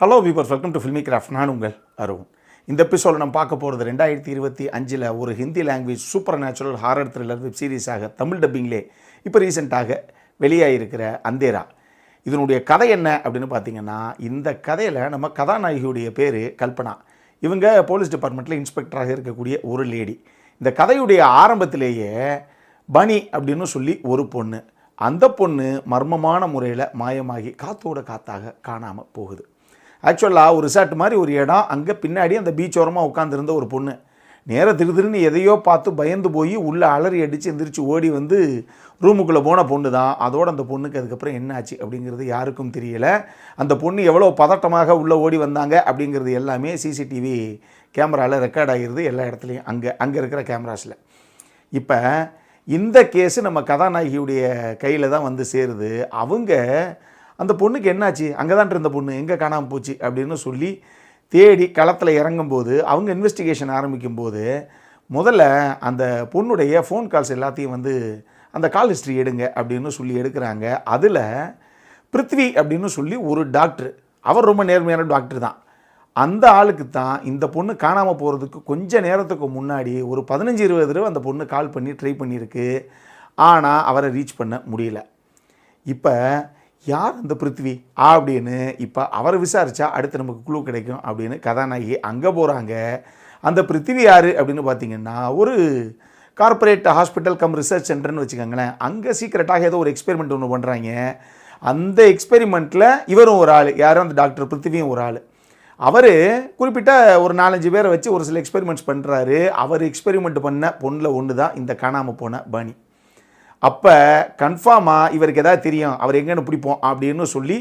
Hello weavers, welcome to filmy craft. நான் உங்கள் அருண். இந்த எபிசோட நம்ம பார்க்க போகிறது 2025 ஒரு Hindi language super natural horror thriller web சீரிஸாக தமிழ் டப்பிங்லே இப்போ ரீசெண்டாக வெளியாகிருக்கிற அந்தேரா. இதனுடைய கதை என்ன அப்படின்னு பார்த்தீங்கன்னா, இந்த கதையில் நம்ம கதாநாயகியுடைய பேர் கல்பனா. இவங்க போலீஸ் டிபார்ட்மெண்ட்டில் இன்ஸ்பெக்டராக இருக்கக்கூடிய ஒரு லேடி. இந்த கதையுடைய ஆரம்பத்திலேயே பனி அப்படின்னு சொல்லி ஒரு பொண்ணு, அந்த பொண்ணு மர்மமான முறையில் மாயமாகி காத்தோட காத்தாக காணாமல் போகுது. ஆக்சுவலாக ஒரு ரிசார்ட் மாதிரி ஒரு இடம், அங்கே பின்னாடி அந்த பீச் ஓரமாக உட்காந்துருந்த ஒரு பொண்ணு திருன்னு எதையோ பார்த்து பயந்து போய் உள்ளே அலறி அடித்து எந்திரிச்சு ஓடி வந்து ரூமுக்குள்ளே போன பொண்ணு தான். அதோடு அந்த பொண்ணுக்கு அதுக்கப்புறம் என்ன ஆச்சு அப்படிங்கிறது யாருக்கும் தெரியலை. அந்த பொண்ணு எவ்வளோ பதட்டமாக உள்ளே ஓடி வந்தாங்க அப்படிங்கிறது எல்லாமே சிசிடிவி கேமராவில் ரெக்கார்ட் ஆகிருது எல்லா இடத்துலையும், அங்கே இருக்கிற கேமராஸில். இப்போ இந்த கேஸு நம்ம கதாநாயகியுடைய கையில் தான் வந்து சேருது. அவங்க அந்த பொண்ணுக்கு என்னாச்சு, அங்கே தான் இருந்த பொண்ணு எங்கே காணாமல் போச்சு அப்படின்னு சொல்லி தேடி களத்தில் இறங்கும்போது, அவங்க இன்வெஸ்டிகேஷன் ஆரம்பிக்கும்போது முதல்ல அந்த பொண்ணுடைய ஃபோன் கால்ஸ் எல்லாத்தையும் வந்து அந்த கால் ஹிஸ்ட்ரி எடுங்க அப்படின்னு சொல்லி எடுக்கிறாங்க. அதில் பிருத்வி அப்படின்னு சொல்லி ஒரு டாக்டர், அவர் ரொம்ப நேர்மையான டாக்டர் தான். அந்த ஆளுக்கு தான் இந்த பொண்ணு காணாமல் போகிறதுக்கு கொஞ்சம் நேரத்துக்கு முன்னாடி ஒரு 15-20 தடவை அந்த பொண்ணு கால் பண்ணி ட்ரை பண்ணியிருக்கு. ஆனால் அவரை ரீச் பண்ண முடியல. இப்போ யார் அந்த பிருத்வி அப்படின்னு இப்போ அவரை விசாரித்தா அடுத்து நமக்கு குழு கிடைக்கும் அப்படின்னு கதாநாயகி அங்கே போகிறாங்க. அந்த பிருத்வி யார் அப்படின்னு பார்த்தீங்கன்னா, ஒரு கார்ப்பரேட் ஹாஸ்பிட்டல் கம் ரிசர்ச் சென்டர்னு வச்சுக்கோங்களேன். அங்கே சீக்கிரட்டாக ஏதோ ஒரு எக்ஸ்பெரிமெண்ட் ஒன்று பண்ணுறாங்க. அந்த எக்ஸ்பெரிமெண்ட்டில் இவரும் ஒரு ஆள், யாரும் அந்த டாக்டர் பிருத்வியும் ஒரு ஆள். அவர் குறிப்பிட்ட ஒரு 4-5 பேரை வச்சு ஒரு சில எக்ஸ்பெரிமெண்ட்ஸ் பண்ணுறாரு. அவர் எக்ஸ்பெரிமெண்ட் பண்ண பொண்ணில் ஒன்று தான் இந்த காணாமல் போன பனி. அப்போ கன்ஃபார்மாக இவருக்கு எதாவது தெரியும், அவர் எங்கேன்னு பிடிப்போம் அப்படின்னு சொல்லி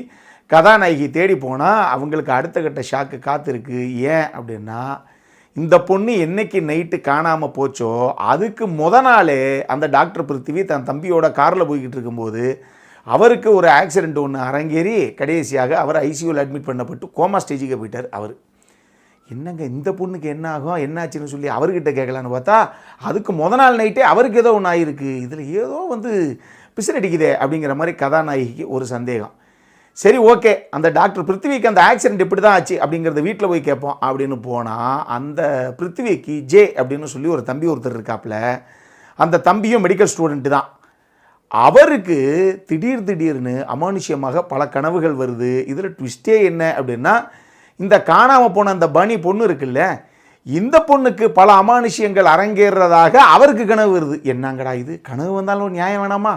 கதாநாயகி தேடி போனால் அவங்களுக்கு அடுத்த கட்ட ஷாக்கு காத்திருக்கு. ஏன் அப்படின்னா, இந்த பொண்ணு என்னைக்கு நைட்டு காணாமல் போச்சோ அதுக்கு நாளே அந்த டாக்டர் பிருத்வி தன் தம்பியோட காரில் போய்கிட்டு இருக்கும்போது அவருக்கு ஒரு ஆக்சிடெண்ட் ஒன்று அரங்கேறி கடைசியாக அவர் ஐசியூவில் அட்மிட் பண்ணப்பட்டு கோமா ஸ்டேஜுக்கு போயிட்டார். அவர் என்னங்க இந்த பொண்ணுக்கு என்ன ஆகும் என்னாச்சுன்னு சொல்லி அவர்கிட்ட கேட்கலான்னு பார்த்தா அதுக்கு நாள் நைட்டே அவருக்கு ஏதோ ஒன்று ஆகிருக்கு. இதில் ஏதோ வந்து பிசினடிக்குதே அப்படிங்கிற மாதிரி கதாநாயகிக்கு ஒரு சந்தேகம். சரி, ஓகே, அந்த டாக்டர் பிருத்விக்கு அந்த ஆக்சிடெண்ட் எப்படி தான் ஆச்சு அப்படிங்கிறத வீட்டில் போய் கேட்போம் அப்படின்னு போனால், அந்த பிருத்விக்கு ஜே அப்படின்னு சொல்லி ஒரு தம்பி ஒருத்தர் இருக்காப்புல. அந்த தம்பியும் மெடிக்கல் ஸ்டூடெண்ட்டு தான். அவருக்கு திடீர்னு அமானுஷ்யமாக பல கனவுகள் வருது. இதில் ட்விஸ்டே என்ன அப்படின்னா, இந்த காணாமல் போன அந்த பனி பொண்ணு இருக்குல்ல, இந்த பொண்ணுக்கு பல அமானுஷ்யங்கள் அரங்கேறதாக அவருக்கு கனவு வருது. என்னங்கடா இது, கனவு வந்தாலும் நியாயம் வேணாமா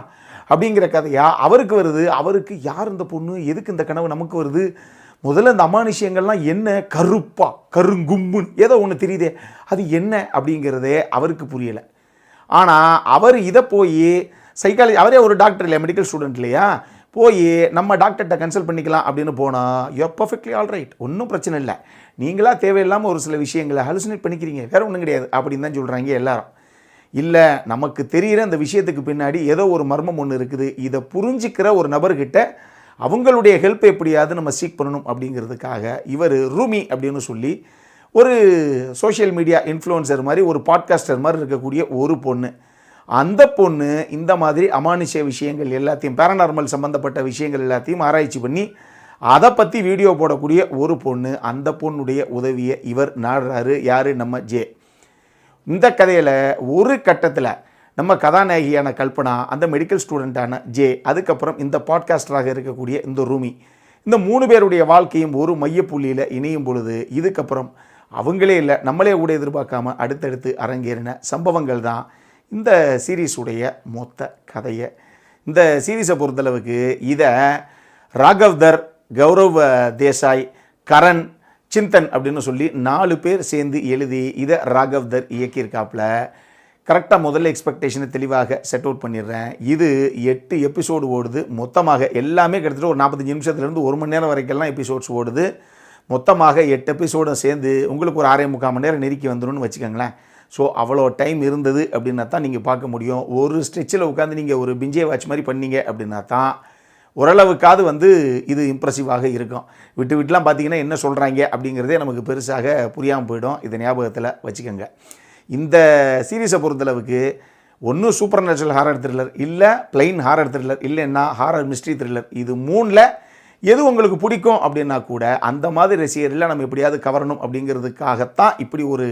அப்படிங்கிற கதையா அவருக்கு வருது. அவருக்கு யார் இந்த பொண்ணு, எதுக்கு இந்த கனவு நமக்கு வருது, முதல்ல இந்த அமானுஷ்யங்கள்லாம் என்ன, கருப்பா கருங்கும்புன்னு ஏதோ ஒன்று தெரியுதே, அது என்ன அப்படிங்கிறதே அவருக்கு புரியலை. ஆனால் அவர் இதை போய் சைக்காலஜி, அவரே ஒரு டாக்டர் இல்லையா, மெடிக்கல் ஸ்டூடெண்ட் இல்லையா, போய் நம்ம டாக்டர்கிட்ட கன்சல்ட் பண்ணிக்கலாம் அப்படின்னு போனால், யூஆர் பர்ஃபெக்ட்லி ஆல் ரைட், ஒன்றும் பிரச்சனை இல்லை, நீங்களா தேவையில்லாமல் ஒரு சில விஷயங்களை ஹலுசினேட் பண்ணிக்கிறீங்க, வேறு ஒன்றும் கிடையாது அப்படின்னு தான் சொல்கிறாங்க எல்லாரும். இல்லை, நமக்கு தெரிகிற அந்த விஷயத்துக்கு பின்னாடி ஏதோ ஒரு மர்மம் ஒன்று இருக்குது, இதை புரிஞ்சிக்கிற ஒரு நபர்கிட்ட அவங்களுடைய ஹெல்ப் எப்படியாவது நம்ம சீக் பண்ணணும் அப்படிங்கிறதுக்காக இவர் ரூமி அப்படின்னு சொல்லி ஒரு சோஷியல் மீடியா இன்ஃப்ளூயன்சர் மாதிரி, ஒரு பாட்காஸ்டர் மாதிரி இருக்கக்கூடிய ஒரு பொண்ணு. அந்த பொண்ணு இந்த மாதிரி அமானுஷ்ய விஷயங்கள் எல்லாத்தையும், பேரநார்மல் சம்மந்தப்பட்ட விஷயங்கள் எல்லாத்தையும் ஆராய்ச்சி பண்ணி அதை பற்றி வீடியோ போடக்கூடிய ஒரு பொண்ணு. அந்த பொண்ணுடைய உதவியை இவர் நாடுறாரு. யார், நம்ம ஜே. இந்த கதையில் ஒரு கட்டத்தில் நம்ம கதாநாயகியான கல்பனா, அந்த மெடிக்கல் ஸ்டூடெண்ட்டான ஜே, அதுக்கப்புறம் இந்த பாட்காஸ்டராக இருக்கக்கூடிய இந்த ரூமி, இந்த 3 பேருடைய வாழ்க்கையும் ஒரு மையப்புள்ளியில் இணையும் பொழுது இதுக்கப்புறம் அவங்களே இல்லை, நம்மளே கூட எதிர்பார்க்காம அடுத்தடுத்து அரங்கேறின சம்பவங்கள் தான் இந்த சீரீஸுடைய மொத்த கதையை. இந்த சீரீஸை பொறுத்தளவுக்கு இதை ராகவ்தர், கௌரவ் தேசாய், கரண், சிந்தன் அப்படின்னு சொல்லி 4 பேர் சேர்ந்து எழுதி இதை ராகவ்தர் இயக்கியிருக்காப்புல. கரெக்டாக முதல்ல எக்ஸ்பெக்டேஷனை தெளிவாக செட் அவுட் பண்ணிடுறேன். இது 8 எபிசோடு ஓடுது. மொத்தமாக எல்லாமே கிட்டத்தட்ட ஒரு 45 நிமிஷத்துலேருந்து 1 மணி நேரம் வரைக்கெல்லாம் எபிசோட்ஸ் ஓடுது. மொத்தமாக 8 எபிசோடும் சேர்ந்து உங்களுக்கு ஒரு 6.25 மணி நேரம் நெருக்கி வந்துடும்னு வச்சுக்கோங்களேன். ஸோ அவ்வளோ டைம் இருந்தது அப்படின்னா தான் நீங்கள் பார்க்க முடியும். ஒரு ஸ்ட்ரெச்சில் உட்காந்து நீங்கள் ஒரு பிஞ்சே வாட்ச் மாதிரி பண்ணீங்க அப்படின்னா தான் ஓரளவுக்காவது வந்து இது இம்ப்ரெசிவாக இருக்கும். விட்டுலாம் பார்த்தீங்கன்னா என்ன சொல்கிறாங்க அப்படிங்கிறதே நமக்கு பெருசாக புரியாமல் போயிடும். இதை ஞாபகத்தில் வச்சுக்கோங்க. இந்த சீரீஸை பொறுத்தளவுக்கு ஒன்று சூப்பர் நேச்சுரல் ஹாரர் த்ரில்லர், இல்லை பிளைன் ஹாரர் த்ரில்லர், இல்லைன்னா ஹாரர் மிஸ்ட்ரி த்ரில்லர், இது 3ல் எது உங்களுக்கு பிடிக்கும் அப்படின்னா கூட அந்த மாதிரி ரசிகர்களை நம்ம எப்படியாவது கவரணும் அப்படிங்கிறதுக்காகத்தான் இப்படி ஒரு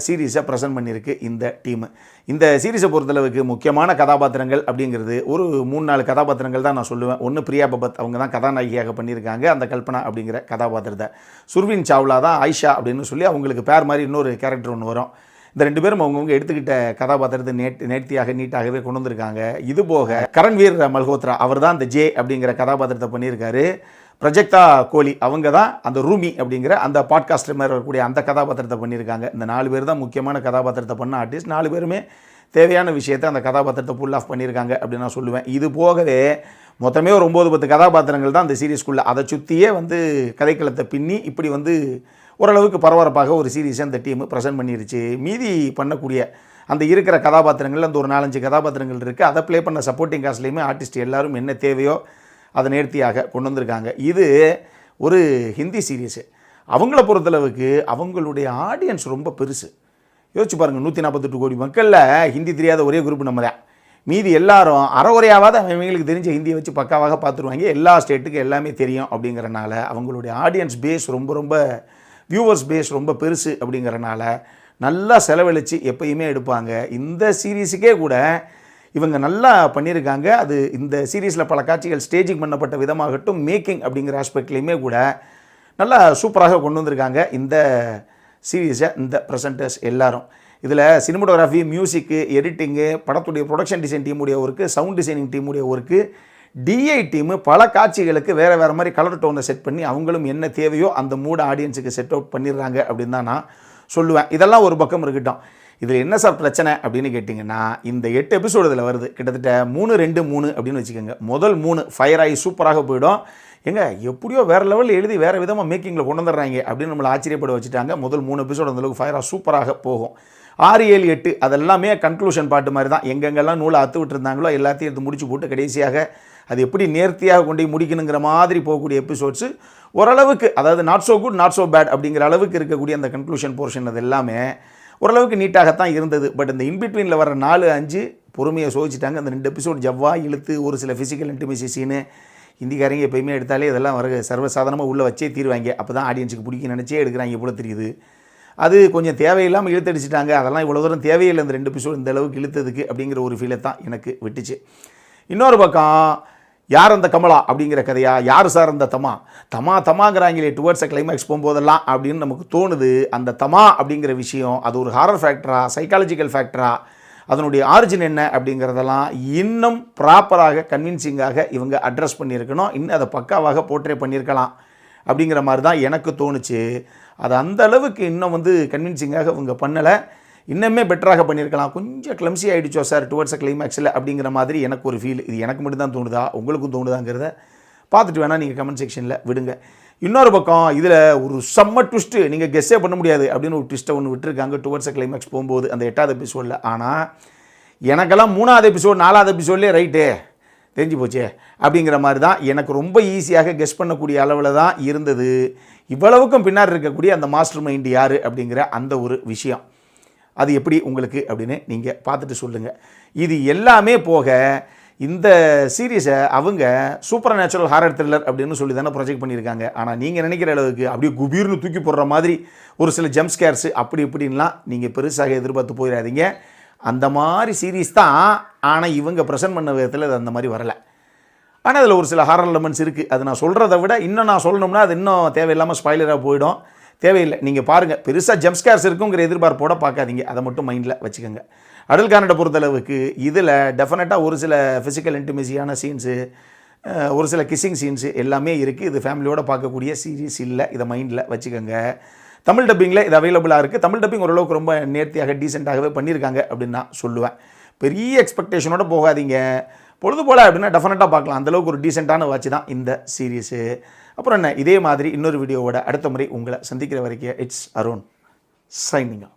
சீரீஸை ப்ரெசென்ட் பண்ணியிருக்கு இந்த டீமு. இந்த சீரீஸை பொறுத்தளவுக்கு முக்கியமான கதாபாத்திரங்கள் அப்படிங்கிறது ஒரு 3-4 கதாபாத்திரங்கள் தான் நான் சொல்லுவேன். ஒன்று பிரியா பபத், அவங்க தான் கதாநாயகியாக பண்ணியிருக்காங்க அந்த கல்பனா அப்படிங்கிற கதாபாத்திரத்தை. சுர்வின் சாவ்லா தான் ஆயிஷா அப்படின்னு சொல்லி அவங்களுக்கு பேர் மாதிரி இன்னொரு கேரக்டர் ஒன்று வரும். இந்த 2 பேரும் அவங்கவுங்க எடுத்துக்கிட்ட கதாபாத்திரத்தை நேர்த்தியாக நீட்டாகவே கொண்டு வந்திருக்காங்க. இது போக கரண்வீர் மல்ஹோத்ரா அவர் தான் அந்த ஜே அப்படிங்கிற கதாபாத்திரத்தை பண்ணியிருக்காரு. பிரஜக்தா கோலி அவங்க தான் அந்த ரூமி அப்படிங்கிற அந்த பாட்காஸ்டர் மாதிரி வரக்கூடிய அந்த கதாபாத்திரத்தை பண்ணியிருக்காங்க. இந்த 4 பேர் தான் முக்கியமான கதாபாத்திரத்தை பண்ண ஆர்டிஸ்ட். 4 பேருமே தேவையான விஷயத்தை அந்த கதாபாத்திரத்தை புல் ஆஃப் பண்ணியிருக்காங்க அப்படின்னு நான் சொல்லுவேன். இது போகவே மொத்தமே ஒரு 9-10 கதாபாத்திரங்கள் தான் அந்த சீரீஸ்குள்ளே. அதை சுற்றியே கதைக்களத்தை பின்னி இப்படி ஓரளவுக்கு பரபரப்பாக ஒரு சீரீஸை அந்த டீமு ப்ரெசென்ட் பண்ணிருச்சு. மீதி பண்ணக்கூடிய அந்த இருக்கிற கதாபாத்திரங்கள் அந்த ஒரு 4-5 கதாபாத்திரங்கள் இருக்குது. அதை ப்ளே பண்ண சப்போர்ட்டிங் காஸ்ட்லேயுமே ஆர்டிஸ்ட் எல்லாரும் என்ன தேவையோ அதை நேர்த்தியாக கொண்டு வந்திருக்காங்க. இது ஒரு ஹிந்தி சீரீஸு. அவங்கள பொறுத்தளவுக்கு அவங்களுடைய ஆடியன்ஸ் ரொம்ப பெருசு. யோசிச்சு பாருங்கள், 148 கோடி மக்களில் ஹிந்தி தெரியாத ஒரே குரூப் நம்ம தான். மீதி எல்லாரும் அறகுறையாவது அவங்களுக்கு தெரிஞ்ச ஹிந்தியை வச்சு பக்காவாக பார்த்துருவாங்க. எல்லா ஸ்டேட்டுக்கும் எல்லாமே தெரியும் அப்படிங்கிறனால அவங்களுடைய ஆடியன்ஸ் பேஸ் ரொம்ப வியூவர்ஸ் பேஸ் ரொம்ப பெருசு அப்படிங்கிறனால நல்லா செலவழித்து எப்பயுமே எடுப்பாங்க. இந்த சீரீஸுக்கே கூட இவங்க நல்லா பண்ணியிருக்காங்க. அது இந்த சீரீஸில் பல காட்சிகள் ஸ்டேஜிங் பண்ணப்பட்ட விதமாகட்டும், மேக்கிங் அப்படிங்கிற ஆஸ்பெக்ட்லேயுமே கூட நல்லா சூப்பராக கொண்டு வந்திருக்காங்க இந்த சீரீஸை இந்த ப்ரெசென்டர்ஸ் எல்லாரும். இதில் சினிமோட்டோகிராஃபி, மியூசிக்கு, எடிட்டிங்கு, படத்துடைய ப்ரொடக்ஷன் டிசைன் டீமுடைய ஒர்க்கு, சவுண்ட் டிசைனிங் டீமுடைய ஒர்க்கு, டிஐ டீமு பல காட்சிகளுக்கு வேறு மாதிரி கலர் டோனை செட் பண்ணி அவங்களும் என்ன தேவையோ அந்த மூட ஆடியன்ஸுக்கு செட் அவுட் பண்ணிடுறாங்க அப்படின்னு தான் நான் சொல்லுவேன். இதெல்லாம் ஒரு பக்கம் இருக்கட்டும். இதில் என்ன சார் பிரச்சனை அப்படின்னு கேட்டிங்கன்னா, இந்த 8 எபிசோடு இதில் வருது. கிட்டத்தட்ட 3-2-3 அப்படின்னு வச்சுக்கோங்க. முதல் 3 ஃபயர் ஆகி சூப்பராக போயிடும். எப்படியோ வேறு லெவலில் எழுதி வேறு விதமாக மேக்கிங்கில் கொண்டு வந்துடுறாங்க அப்படின்னு நம்மளை ஆச்சரியப்பட வச்சுட்டாங்க. முதல் 3 எபிசோடு அந்தளவுக்கு ஃபயராக சூப்பராக போகும். 6, 7, 8 அதெல்லாமே கன்க்ளூஷன் பாட்டு மாதிரி தான். எங்கெங்கெல்லாம் நூலை அத்து விட்டுருந்தாங்களோ எல்லாத்தையும் எடுத்து முடிச்சு போட்டு கடைசியாக அது எப்படி நேர்த்தியாக கொண்டு முடிக்கணுங்கிற மாதிரி போகக்கூடிய எபிசோட்ஸு ஓரளவுக்கு, அதாவது not so good not so bad அப்படிங்கிற அளவுக்கு இருக்கக்கூடிய அந்த கன்க்ளூஷன் போர்ஷன் அது எல்லாமே ஓரளவுக்கு நீட்டாகத்தான் இருந்தது. பட் இந்த இன்பிட்வீனில் வர 4-5 பொறுமையை சோதிச்சிட்டாங்க. அந்த 2 எபிசோடு ஜவ்வாய் இழுத்து ஒரு சில ஃபிசிக்கல் இன்டிமேசி சீனு ஹிந்திக்காரங்க எப்பயுமே எடுத்தாலே இதெல்லாம் சர்வசாதாரணமாக உள்ளே வச்சே தீருவாங்க. அப்போ தான் ஆடியன்ஸுக்கு பிடிக்க நினச்சே எடுக்கிறாங்க போல தெரியுது. அது கொஞ்சம் தேவையில்லாமல் இழுத்தடிச்சிட்டாங்க. அதெல்லாம் இவ்வளோ தூரம் தேவையில்லை இந்த 2 எபிசோடு இந்த அளவுக்கு இழுத்ததுக்கு அப்படிங்கிற ஒரு ஃபீலை தான் எனக்கு விட்டுச்சு. இன்னொரு பக்கம் யார் அந்த கமலா அப்படிங்கிற கதையா, யார் சார் அந்த தமாங்கிறாங்களே டுவர்ட்ஸ் கிளைமேக்ஸ் போகும்போதெல்லாம் அப்படின்னு நமக்கு தோணுது. அந்த தமா அப்படிங்கிற விஷயம் அது ஒரு ஹாரர் ஃபேக்டரா, சைக்காலஜிக்கல் ஃபேக்டரா, அதனுடைய ஆரிஜின் என்ன அப்படிங்கிறதெல்லாம் இன்னும் ப்ராப்பராக கன்வின்சிங்காக இவங்க அட்ரஸ் பண்ணியிருக்கணும். இன்னும் அதை பக்காவாக போர்ட்ரே பண்ணியிருக்கலாம் அப்படிங்கிற மாதிரி தான் எனக்கு தோணுச்சு. அது அந்த அளவுக்கு இன்னும் கன்வின்சிங்காக இவங்க பண்ணலை. இன்னுமே பெட்டராக பண்ணியிருக்கலாம். கொஞ்சம் கிளம்சி ஆகிடுச்சோ சார் டுவர்ட்ஸ் கிளைமேக்ஸில் அப்படிங்கிற மாதிரி எனக்கு ஒரு ஃபீல். இது எனக்கு மட்டும்தான் தோணுதா, உங்களுக்கும் தோணுதாங்கிறத பார்த்துட்டு வேணால் நீங்கள் கமெண்ட் செக்ஷனில் விடுங்க. இன்னொரு பக்கம் இதில் ஒரு செம்ம ட்விஸ்ட்டு, நீங்கள் கெஸ்ஸே பண்ண முடியாது அப்படின்னு ஒரு ட்விஸ்ட்டை ஒன்று விட்டுருக்காங்க டுவர்ட்ஸ் கிளைமேக்ஸ் போகும்போது அந்த 8வது எபிசோடில். ஆனால் எனக்கெல்லாம் 3வது எபிசோட் 4வது எபிசோட்லேயே ரைட்டு தெரிஞ்சு போச்சே அப்படிங்கிற மாதிரி தான் எனக்கு ரொம்ப ஈஸியாக கெஸ் பண்ணக்கூடிய அளவில் தான் இருந்தது. இவ்வளவுக்கும் பின்னாடி இருக்கக்கூடிய அந்த மாஸ்டர் மைண்ட் யார் அப்படிங்கிற அந்த ஒரு விஷயம் அது எப்படி உங்களுக்கு அப்படின்னு நீங்கள் பார்த்துட்டு சொல்லுங்கள். இது எல்லாமே போக இந்த சீரீஸை அவங்க சூப்பர் நேச்சுரல் ஹாரர் த்ரில்லர் அப்படின்னு சொல்லி தானே ப்ரொஜெக்ட் பண்ணியிருக்காங்க. ஆனால் நீங்கள் நினைக்கிற அளவுக்கு அப்படியே குபீர்னு தூக்கி போடுற மாதிரி ஒரு சில ஜம்ப் ஸ்கேர்ஸு அப்படி இப்படின்லாம் நீங்கள் பெருசாக எதிர்பார்த்து போயிடாதீங்க. அந்த மாதிரி சீரீஸ் தான். ஆனால் இவங்க ப்ரெசென்ட் பண்ண விதத்தில் அது அந்த மாதிரி வரலை. ஆனால் அதில் ஒரு சில ஹாரர் எலமெண்ட்ஸ் இருக்குது. அது நான் சொல்கிறத விட இன்னும் நான் சொல்லணும்னா அது இன்னும் தேவையில்லாமல் ஸ்பாய்லராக போயிடும். தேவையில்லை, நீங்கள் பாருங்கள். பெருசாக ஜம்ப் ஸ்கேர்ஸ் இருக்குங்கிற எதிர்பார்ப்போட பார்க்காதீங்க. அதை மட்டும் மைண்டில் வச்சுக்கோங்க. அடல் கானடை பொறுத்தளவுக்கு இதில் டெஃபினட்டாக ஒரு சில ஃபிசிக்கல் இன்டிமேசியான சீன்ஸு, ஒரு சில கிஸ்ஸிங் சீன்ஸு எல்லாமே இருக்குது. இது ஃபேமிலியோடு பார்க்கக்கூடிய சீரீஸ் இல்லை. இதை மைண்டில் வச்சுக்கோங்க. தமிழ் டப்பிங்கில் இது அவைலபிளாக இருக்குது. தமிழ் டப்பிங் ஓரளவுக்கு ரொம்ப நேர்த்தியாக டீசெண்டாகவே பண்ணியிருக்காங்க அப்படின்னு நான் சொல்லுவேன். பெரிய எக்ஸ்பெக்டேஷனோடு போகாதீங்க. பொழுது போல் அப்படின்னா டெஃபினட்டாக பார்க்கலாம். அந்தளவுக்கு ஒரு டீசெண்டான வாட்ச் தான் இந்த சீரீஸு. அப்புறம் என்ன, இதே மாதிரி இன்னொரு வீடியோவோட அடுத்த முறை உங்களை சந்திக்கிற வரைக்கும் இட்ஸ் அருண் சைனிங் ஆஃப்.